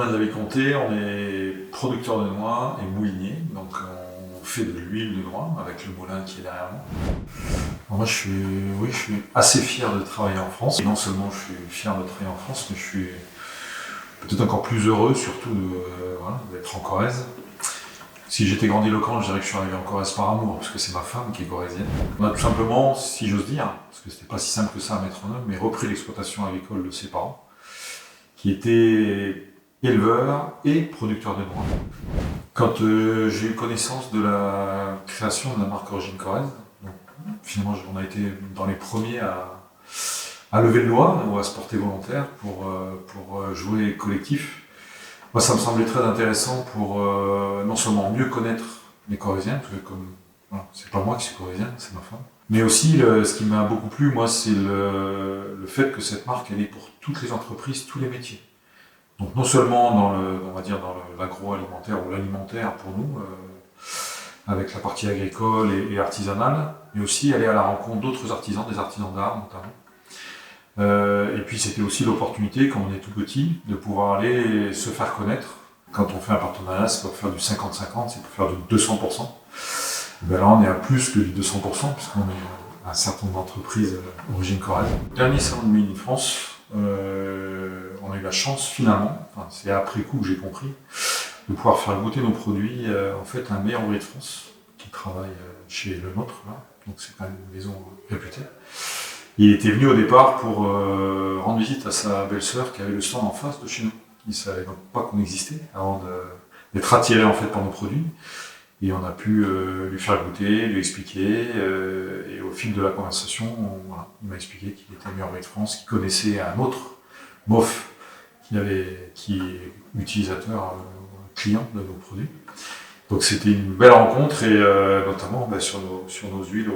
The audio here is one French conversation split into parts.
Moulin de la Vicomté, on est producteur de noix et moulinier, donc on fait de l'huile de noix avec le moulin qui est derrière moi. Alors moi je suis assez fier de travailler en France. Et non seulement je suis fier de travailler en France, mais je suis peut-être encore plus heureux surtout d'être en Corrèze. Si j'étais grandiloquent, je dirais que je suis arrivé en Corrèze par amour, parce que c'est ma femme qui est corrézienne. On a tout simplement, si j'ose dire, parce que c'était pas si simple que ça à mettre en œuvre, mais repris l'exploitation agricole de ses parents, qui étaient éleveurs et producteurs de noix. Quand j'ai eu connaissance de la création de la marque Origine Corrèze, donc, finalement on a été dans les premiers à lever le doigt ou à se porter volontaire pour jouer collectif. Moi, ça me semblait très intéressant pour non seulement mieux connaître les Corréziens, parce que c'est pas moi qui suis corrézien, c'est ma femme. Mais aussi, ce qui m'a beaucoup plu, moi, c'est le fait que cette marque, elle est pour toutes les entreprises, tous les métiers. Donc non seulement dans l'agroalimentaire ou l'alimentaire pour nous, avec la partie agricole et artisanale, mais aussi aller à la rencontre d'autres artisans, des artisans d'art notamment. Et puis c'était aussi l'opportunité, quand on est tout petit, de pouvoir aller se faire connaître. Quand on fait un partenariat, c'est pas pour faire du 50-50, c'est pour faire du 200%. Et bien là, on est à plus que du 200%, puisqu'on est un certain nombre d'entreprises Origine Corrèze. Dernier salon de Made in France, on a eu la chance finalement, c'est après coup que j'ai compris, de pouvoir faire goûter nos produits en fait à un meilleur ouvrier de France qui travaille chez le nôtre, là. Donc c'est quand même une maison réputée. Il était venu au départ pour rendre visite à sa belle-sœur qui avait le stand en face de chez nous. Il ne savait donc pas qu'on existait avant d'être attiré en fait par nos produits. Et on a pu lui faire goûter, lui expliquer. Et au fil de la conversation, il m'a expliqué qu'il était meilleur ouvrier de France, qu'il connaissait un autre MOF qui est utilisateur client de nos produits. Donc c'était une belle rencontre et notamment sur nos huiles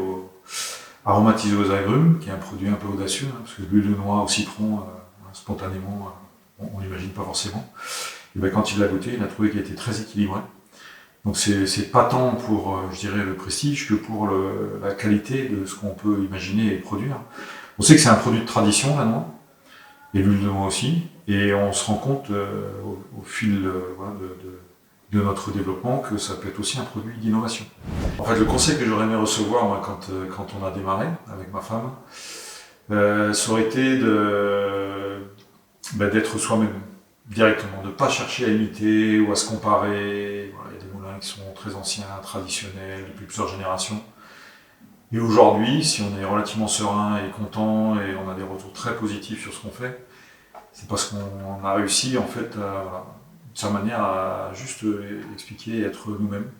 aromatisé aux agrumes, qui est un produit un peu audacieux, parce que l'huile de noix au citron, spontanément, on l'imagine pas forcément. Et bien, quand il l'a goûté, il a trouvé qu'il était très équilibré. Donc c'est pas tant pour, je dirais, le prestige que pour la qualité de ce qu'on peut imaginer et produire. On sait que c'est un produit de tradition, la noix, et l'huile de noix aussi, et on se rend compte au fil de notre développement que ça peut être aussi un produit d'innovation. En fait, le conseil que j'aurais aimé recevoir moi, quand on a démarré avec ma femme, ça aurait été d'être soi-même directement, de ne pas chercher à imiter ou à se comparer. Voilà, il y a des moulins qui sont très anciens, traditionnels, depuis plusieurs générations. Et aujourd'hui, si on est relativement serein et content et on a des retours très positifs sur ce qu'on fait, c'est parce qu'on a réussi en fait de sa manière à juste expliquer et être nous-mêmes.